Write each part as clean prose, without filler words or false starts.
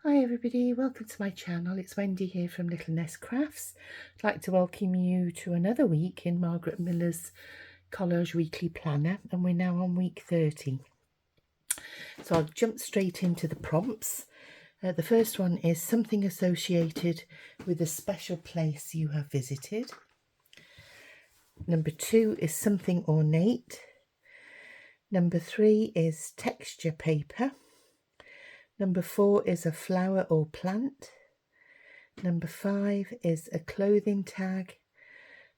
Hi everybody, welcome to my channel. It's Wendy here from Little Nest Crafts. I'd like to welcome you to another week in Margaret Miller's Collage Weekly Planner, and we're now on week 30. So I'll jump straight into the prompts. The first one is something associated with a special place you have visited. Number 2 is something ornate. Number 3 is texture paper. Number 4 is a flower or plant. Number 5 is a clothing tag.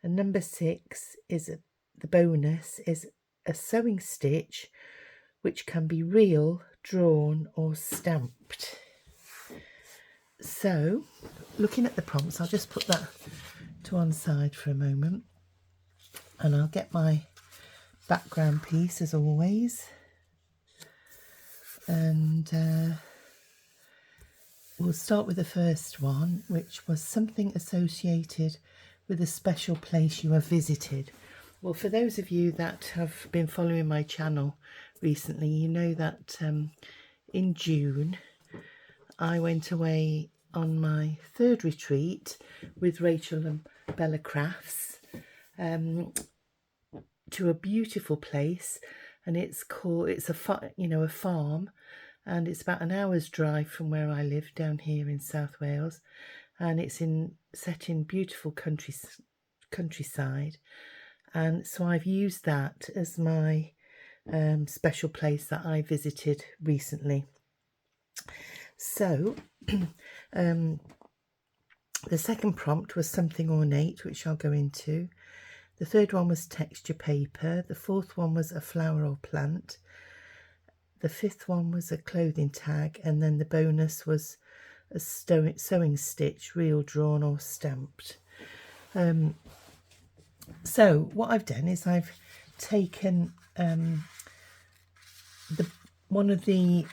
And number 6 is the bonus is a sewing stitch, which can be real, drawn or stamped. So, looking at the prompts, I'll just put that to one side for a moment. And I'll get my background piece as always. And we'll start with the first one, which was something associated with a special place you have visited. Well, for those of you that have been following my channel recently, you know that in June I went away on my third retreat with Rachel and Bella Crafts to a beautiful place, and it's a farm, and it's about an hour's drive from where I live down here in South Wales, and it's set in beautiful countryside. And so I've used that as my special place that I visited recently. So the second prompt was something ornate, which I'll go into. The third one was texture paper. The fourth one was a flower or plant. The fifth one was a clothing tag, and then the bonus was a sewing stitch, real, drawn or stamped. So what I've done is I've taken one of the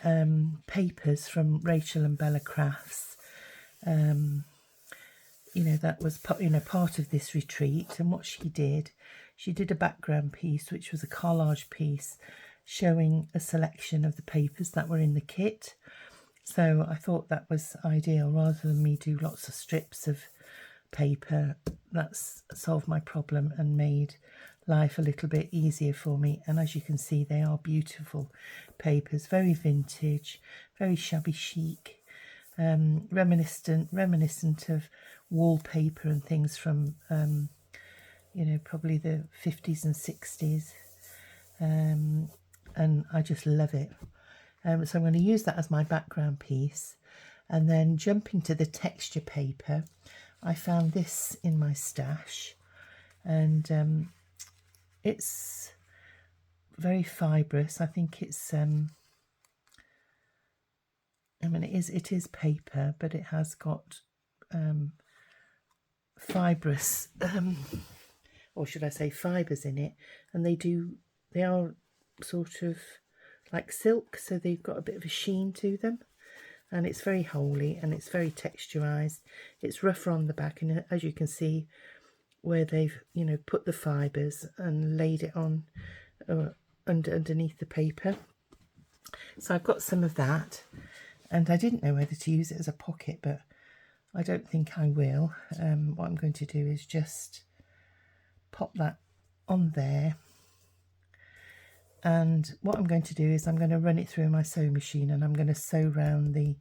papers from Rachel and Bella Crafts, that was part of this retreat. And what she did a background piece, which was a collage piece showing a selection of the papers that were in the kit. So I thought that was ideal, rather than me do lots of strips of paper. That's solved my problem and made life a little bit easier for me. And as you can see, they are beautiful papers, very vintage, very shabby chic, reminiscent of wallpaper and things from probably the 50s and 60s, and I just love it. So I'm going to use that as my background piece. And then jumping to the texture paper, I found this in my stash, and it's very fibrous. I think it's it is paper, but it has got fibrous or should I say fibres in it, and they are sort of like silk, so they've got a bit of a sheen to them, and it's very holey and it's very texturized. It's rougher on the back, and as you can see where they've put the fibres and laid it on underneath the paper. So I've got some of that, and I didn't know whether to use it as a pocket, but I don't think I will. What I'm going to do is just pop that on there, and what I'm going to do is I'm going to run it through my sewing machine, and I'm going to sew round the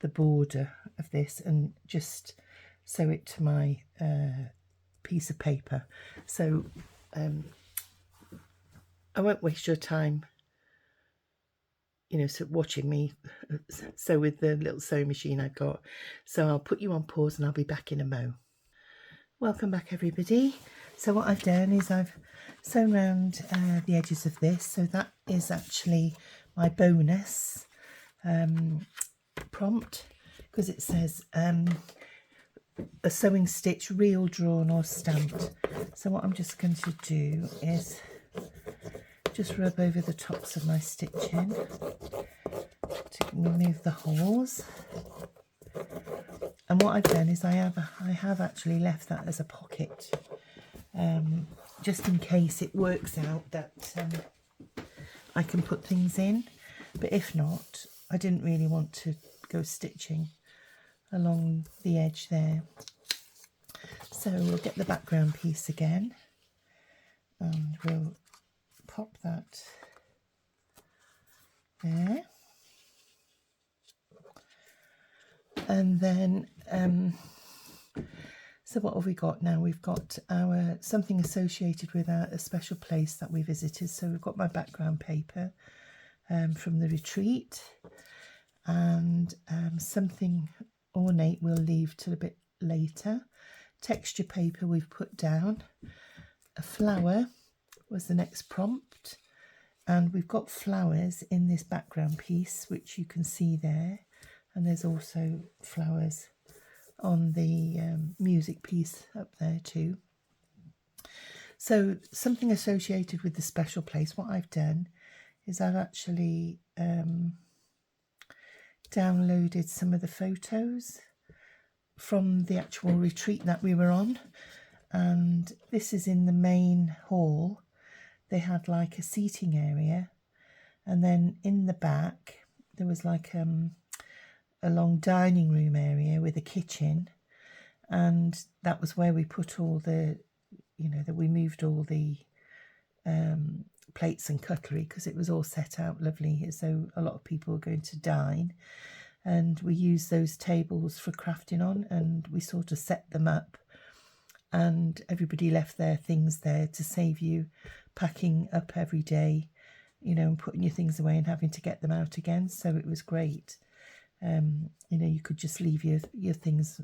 border of this and just sew it to my piece of paper. So I won't waste your time watching me sew with the little sewing machine I've got. So I'll put you on pause and I'll be back in a mo. Welcome back everybody. So what I've done is I've sewn around the edges of this. So that is actually my bonus prompt, because it says a sewing stitch, real, drawn or stamped. So what I'm just going to do is just rub over the tops of my stitching to remove the holes. And what I've done is I have actually left that as a pocket, just in case it works out that I can put things in. But if not, I didn't really want to go stitching along the edge there. So we'll get the background piece again and we'll pop that there. And then so what have we got now? We've got our something associated with a special place that we visited. So we've got my background paper from the retreat, and something ornate we'll leave till a bit later. Texture paper we've put down. A flower was the next prompt, and we've got flowers in this background piece, which you can see there, and there's also flowers on the music piece up there too. So something associated with the special place. What I've done is I've actually downloaded some of the photos from the actual retreat that we were on, and this is in the main hall. They had like a seating area, and then in the back there was like a long dining room area with a kitchen, and that was where we put all the, that we moved all the plates and cutlery, because it was all set out lovely as though a lot of people were going to dine, and we used those tables for crafting on, and we sort of set them up, and everybody left their things there to save you packing up every day, and putting your things away and having to get them out again. So it was great. You could just leave your things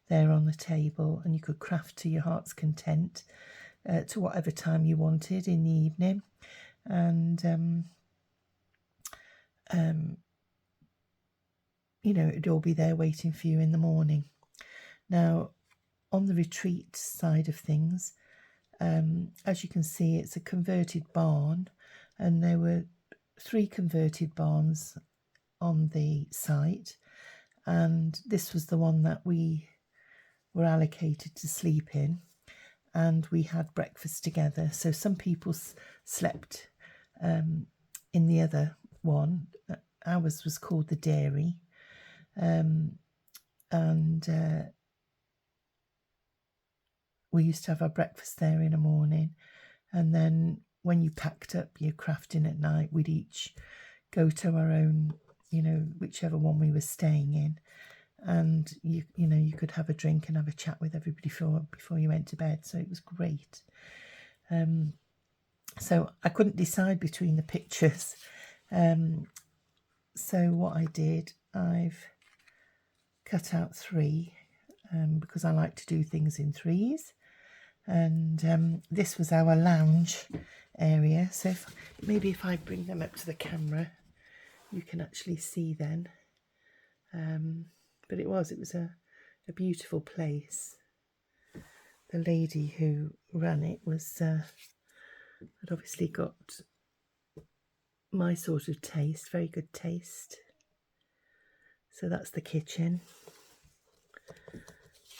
there on the table, and you could craft to your heart's content to whatever time you wanted in the evening, and it'd all be there waiting for you in the morning. Now, on the retreat side of things, as you can see, it's a converted barn, and there were 3 converted barns on the site, and this was the one that we were allocated to sleep in, and we had breakfast together. So some people slept in the other one. Ours was called the dairy, and we used to have our breakfast there in the morning, and then when you packed up your crafting at night, we'd each go to our own, whichever one we were staying in, and you could have a drink and have a chat with everybody before you went to bed. So it was great. So I couldn't decide between the pictures. So what I did, I've cut out 3 because I like to do things in 3s. And this was our lounge area. So maybe if I bring them up to the camera, you can actually see then. But it was a beautiful place. The lady who ran it had obviously got my sort of taste, very good taste. So that's the kitchen,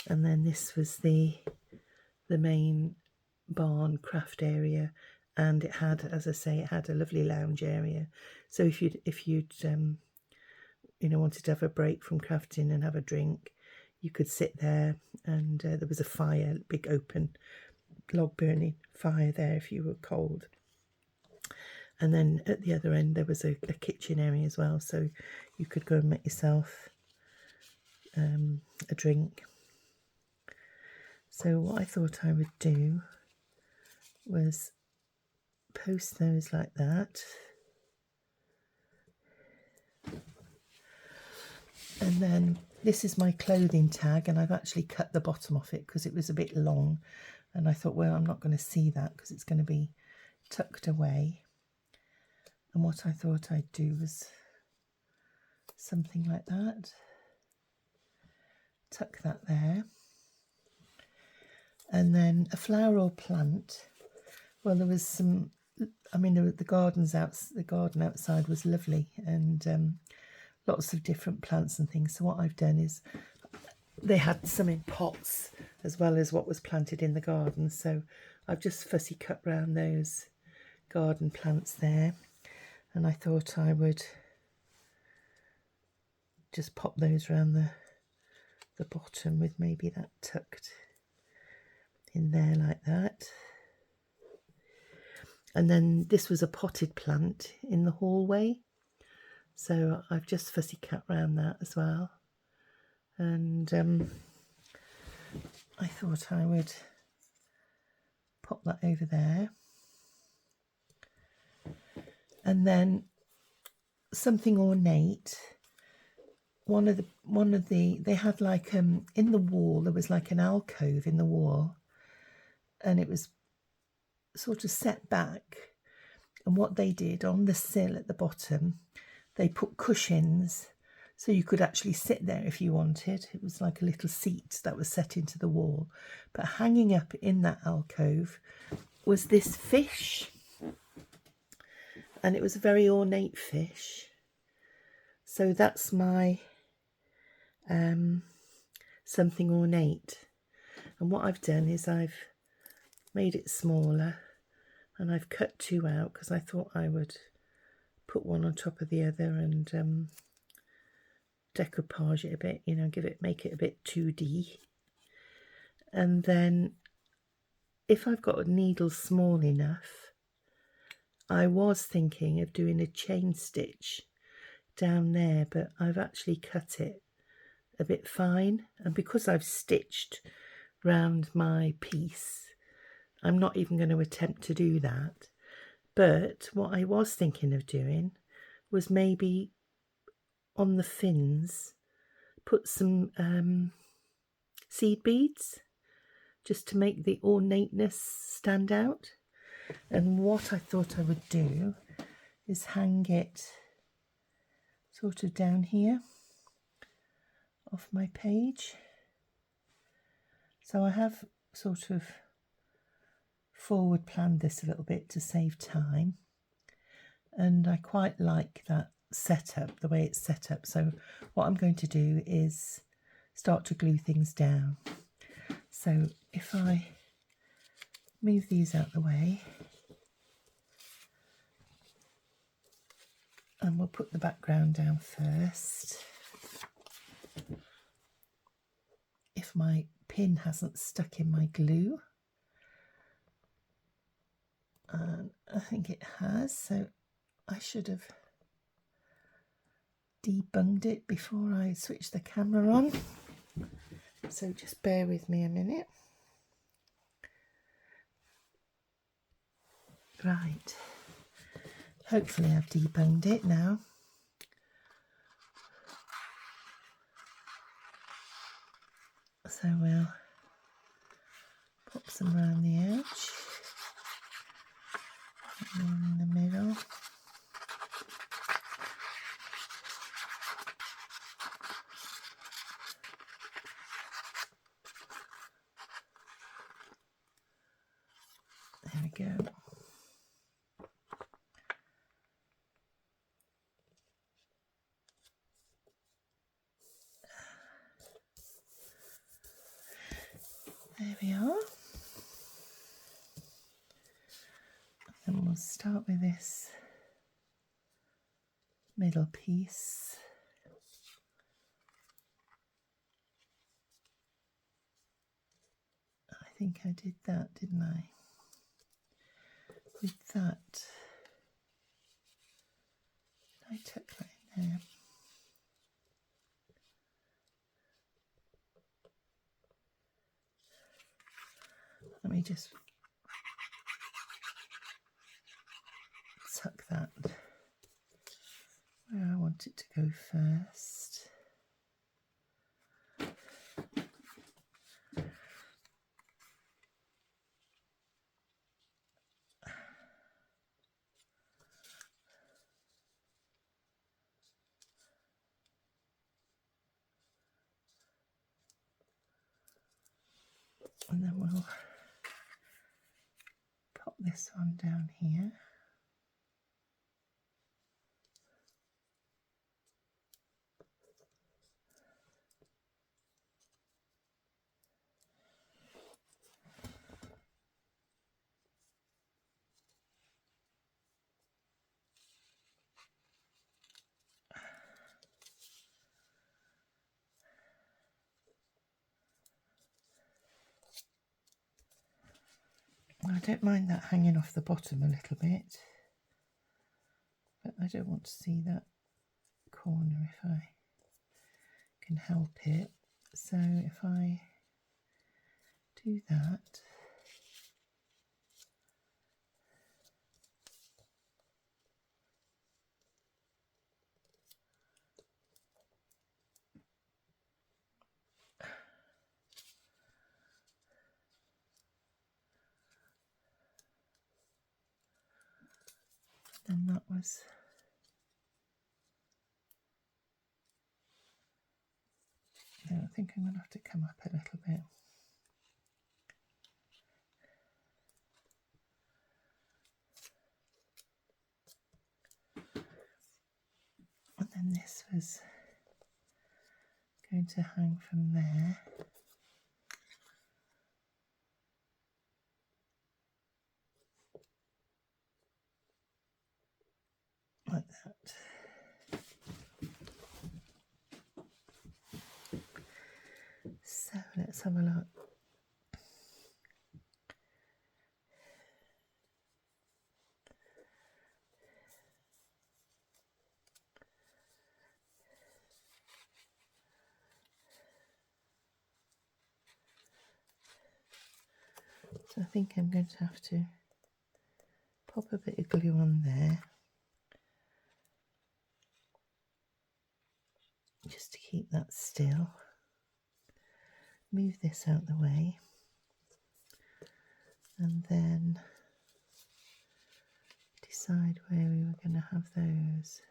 and then this was the main barn craft area, and it had, as I say, it had a lovely lounge area. So if you'd wanted to have a break from crafting and have a drink, you could sit there, and there was a fire, big open log burning fire there if you were cold. And then at the other end there was a kitchen area as well, so you could go and make yourself a drink. So what I thought I would do was post those like that. And then this is my clothing tag, and I've actually cut the bottom off it because it was a bit long, and I thought, well, I'm not going to see that because it's going to be tucked away. And what I thought I'd do was something like that. Tuck that there. And then a flower or plant. Well, there was some, the garden outside was lovely, and lots of different plants and things. So what I've done is they had some in pots as well as what was planted in the garden. So I've just fussy cut round those garden plants there. And I thought I would just pop those around the bottom with maybe that tucked in there like that. And then this was a potted plant in the hallway, so I've just fussy cut around that as well. And I thought I would pop that over there. And then something ornate. One of the they had like in the wall there was like an alcove in the wall, and it was sort of set back, and what they did on the sill at the bottom, they put cushions so you could actually sit there if you wanted. It was like a little seat that was set into the wall, but hanging up in that alcove was this fish, and it was a very ornate fish. So that's my something ornate, and what I've done is I've made it smaller and I've cut two out because I thought I would put one on top of the other and decoupage it a bit, you know, make it a bit 2D. And then if I've got a needle small enough, I was thinking of doing a chain stitch down there, but I've actually cut it a bit fine, and because I've stitched round my piece, I'm not even going to attempt to do that. But what I was thinking of doing was maybe on the fins put some seed beads, just to make the ornateness stand out. And what I thought I would do is hang it sort of down here off my page. So I have sort of forward planned this a little bit to save time, and I quite like that setup, the way it's set up. So what I'm going to do is start to glue things down. So if I move these out the way, and we'll put the background down first. If my pin hasn't stuck in my glue, and I think it has, so I should have debunged it before I switch the camera on. So just bear with me a minute. Right, hopefully I've debunged it now. So we'll pop some around the edge, in the middle. There we go. There we are. And we'll start with this middle piece. I think I did that, didn't I? With that, I tuck that in there. Let me just tuck that where I want it to go first. And then we'll pop this one down here. I don't mind that hanging off the bottom a little bit, but I don't want to see that corner if I can help it. So if I do that, then that was no, I think I'm going to have to come up a little bit. And then this was going to hang from there. Like that. So let's have a look. So I think I'm going to have to pop a bit of glue on there, just to keep that still. Move this out the way, and then decide where we were going to have those.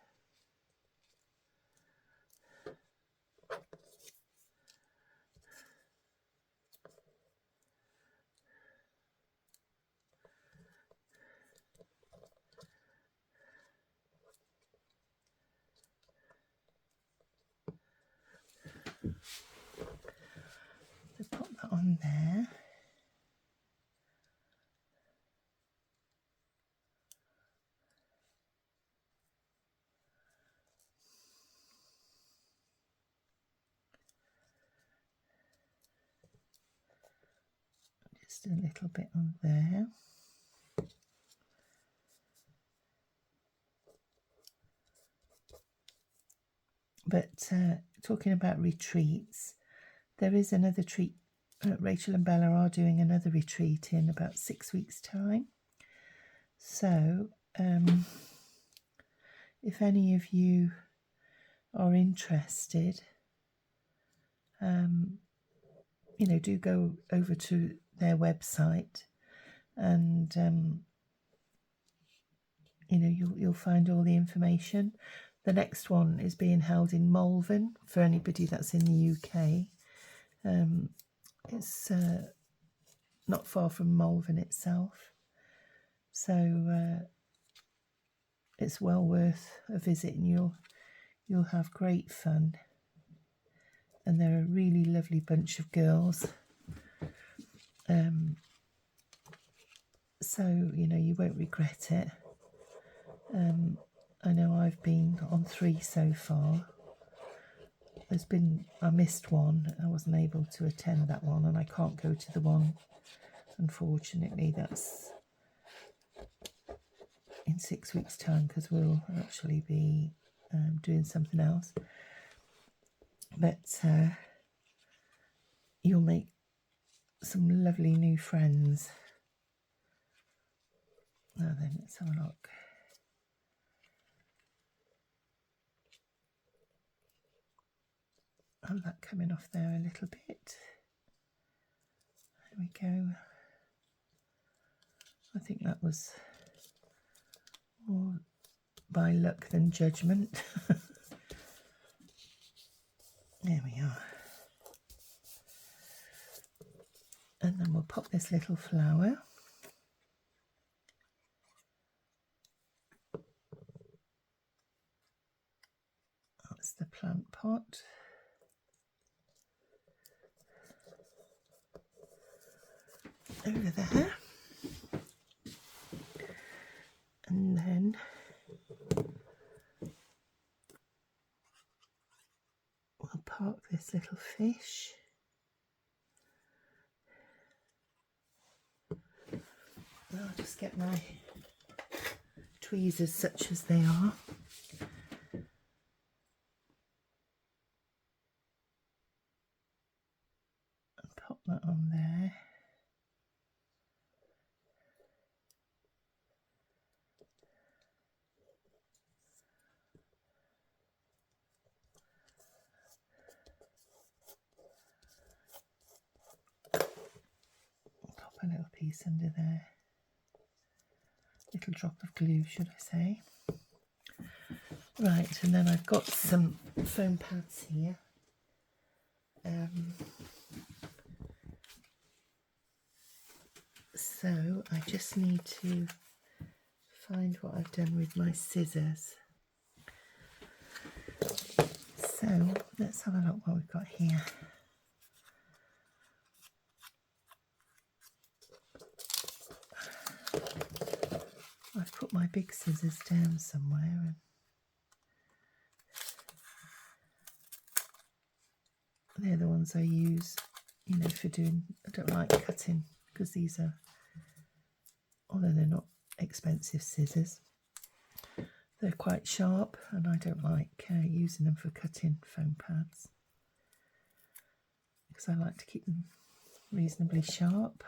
So pop that on there. Just a little bit on there. But talking about retreats, there is another treat. Rachel and Bella are doing another retreat in about 6 weeks' time. So if any of you are interested, you know, do go over to their website, and you know, you'll find all the information. The next one is being held in Malvern for anybody that's in the UK. It's not far from Malvern itself, so it's well worth a visit, and you'll have great fun. And they're a really lovely bunch of girls. So, you know, you won't regret it. I know I've been on 3 so far. I missed one. I wasn't able to attend that one, and I can't go to the one, unfortunately, that's in 6 weeks' time, because we'll actually be doing something else. But you'll make some lovely new friends. Now then, let's have a look. Have that coming off there a little bit. There we go. I think that was more by luck than judgment. There we are. And then we'll pop this little flower. That's the plant pot. Over there. And then we'll park this little fish. I'll just get my tweezers such as they are. And pop that on there. Pop a little piece under there. Little drop of glue, should I say. Right, and then I've got some foam pads here. So I just need to find what I've done with my scissors. So let's have a look what we've got here. I've put my big scissors down somewhere, and they're the ones I use, you know, for doing, I don't like cutting because these are, although they're not expensive scissors, they're quite sharp, and I don't like using them for cutting foam pads because I like to keep them reasonably sharp.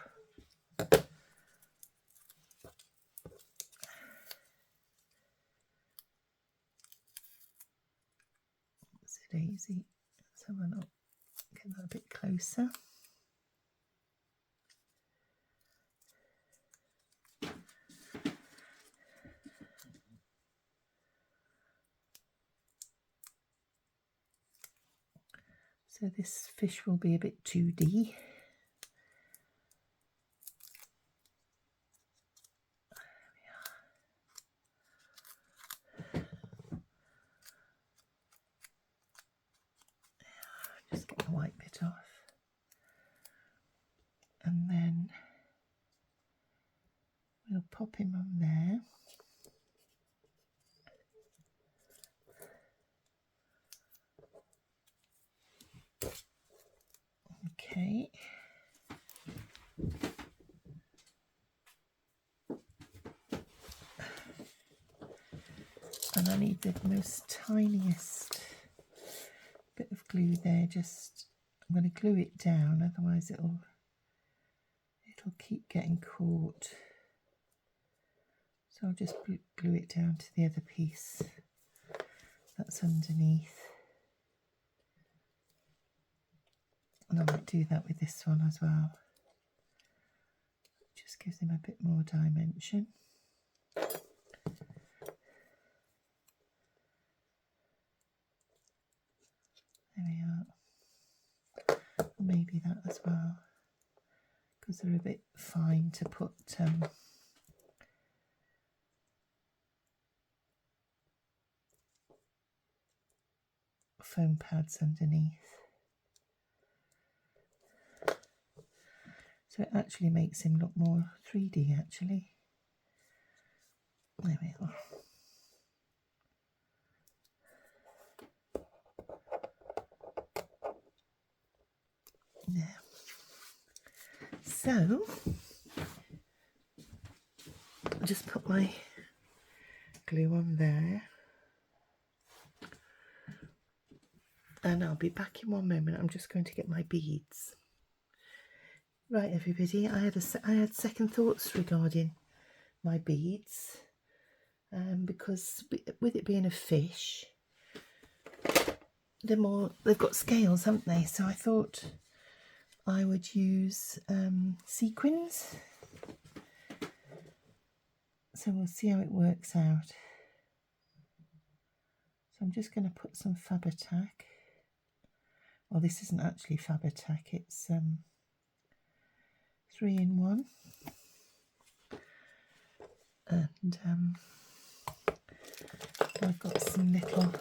Is it easy? Let's have a look. Get that a bit closer. So this fish will be a bit 2D. Just get the white bit off. And then we'll pop him on there. Okay. And I need the most tiniest bit of glue there. Just, I'm going to glue it down, otherwise it'll keep getting caught. So I'll just glue it down to the other piece that's underneath. And I might do that with this one as well. Just gives him a bit more dimension. There we are. Maybe that as well, because they're a bit fine to put foam pads underneath. So it actually makes him look more 3D actually. There we are. There. So I'll just put my glue on there. And I'll be back in one moment. I'm just going to get my beads. Right, everybody, I had second thoughts regarding my beads, because with it being a fish, they've got scales, haven't they? So I thought I would use sequins. So we'll see how it works out. So I'm just going to put some Fab-A-Tack. Well, this isn't actually Fab-A-Tack, it's 3-in-1. And I've got some little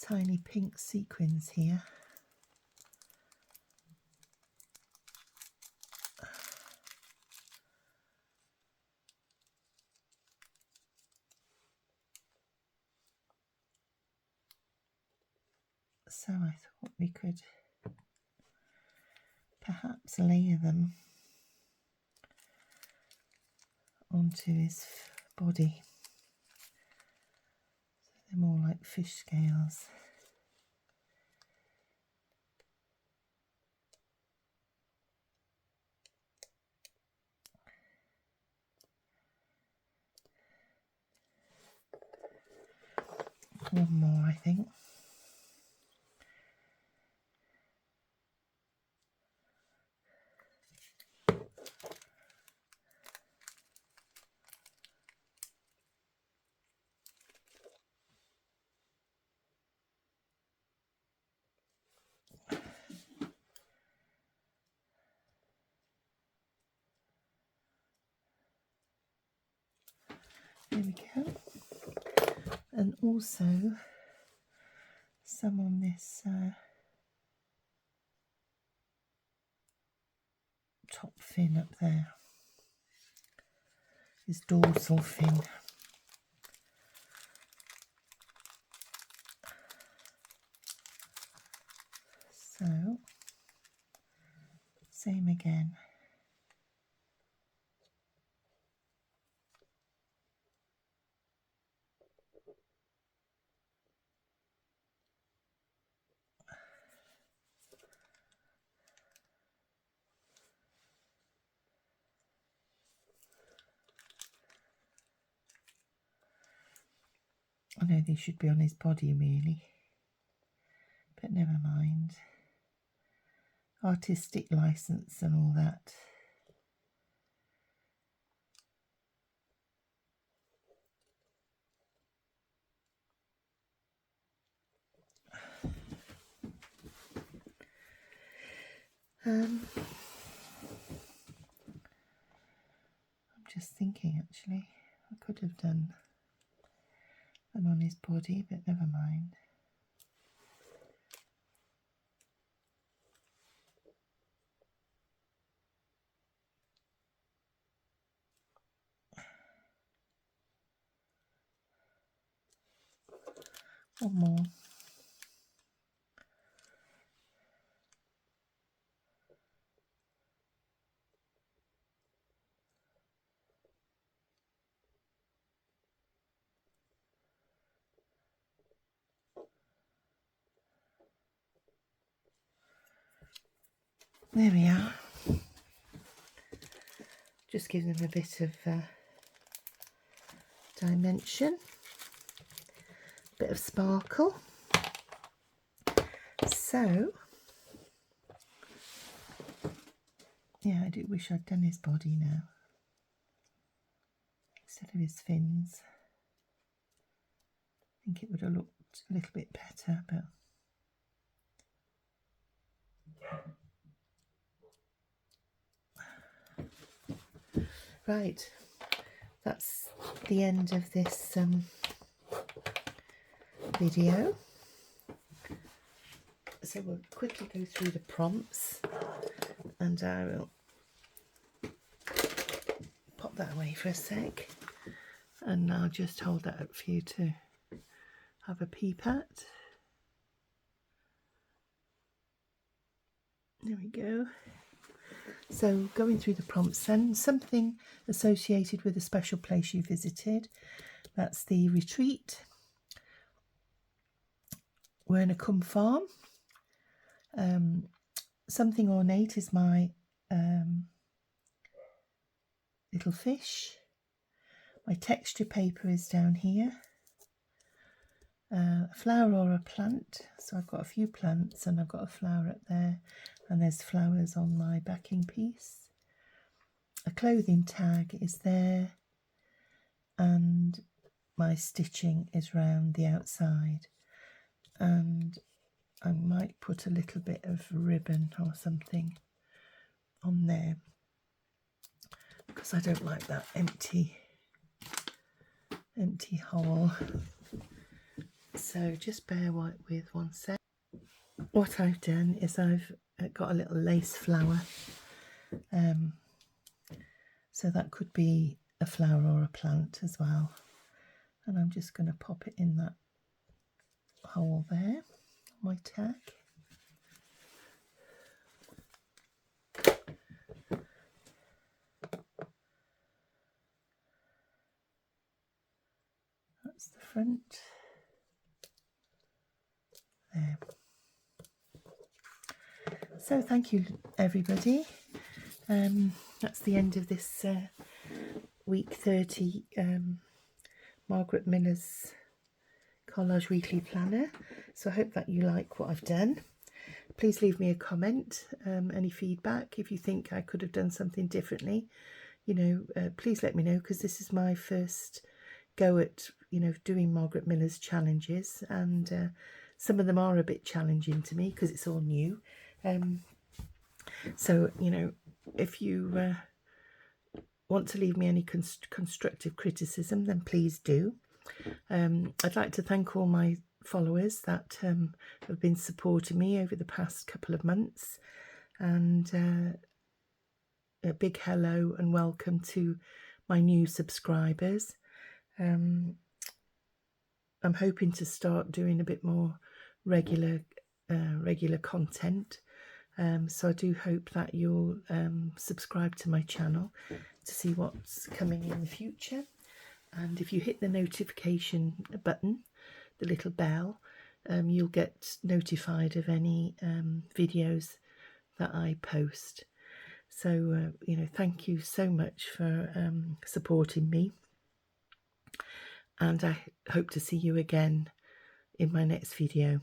tiny pink sequins here. So I thought we could perhaps layer them onto his body. So they're more like fish scales. One more, I think. There we go. And also some on this top fin up there, his dorsal fin. So, same again. I know these should be on his body really, but never mind. Artistic license and all that. I'm just thinking actually, I could have done them on his body, but never mind. One more. There we are. Just give them a bit of dimension, bit of sparkle. So, yeah, I do wish I'd done his body now instead of his fins. I think it would have looked a little bit better, but right, that's the end of this video. So we'll quickly go through the prompts and I will pop that away for a sec and I'll just hold that up for you to have a peep at. There we go. So going through the prompts then, something associated with a special place you visited. That's the retreat. Wernicum Farm. Something ornate is my little fish. My texture paper is down here. A flower or a plant. So I've got a few plants and I've got a flower up there. And there's flowers on my backing piece. A clothing tag is there. And my stitching is round the outside. And I might put a little bit of ribbon or something on there because I don't like that empty hole. So just bear with one sec. What I've done is I've got a little lace flower. So that could be a flower or a plant as well. And I'm just going to pop it in that hole there, my tag. front. There. So thank you everybody. That's the end of this week 30 Margaret Miller's Collage Weekly Planner. So I hope that you like what I've done. Please leave me a comment, any feedback. If you think I could have done something differently, you know, please let me know, because this is my first go at, you know, doing Margaret Miller's challenges, and some of them are a bit challenging to me because it's all new. So, you know, if you want to leave me any constructive criticism, then please do. I'd like to thank all my followers that have been supporting me over the past couple of months, and a big hello and welcome to my new subscribers. I'm hoping to start doing a bit more regular content, so I do hope that you'll subscribe to my channel to see what's coming in the future. And if you hit the notification button, the little bell, you'll get notified of any videos that I post. So, you know, thank you so much for supporting me. And I hope to see you again in my next video.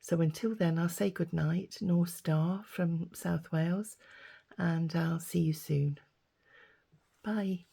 So until then, I'll say good night, North Star from South Wales, and I'll see you soon. Bye.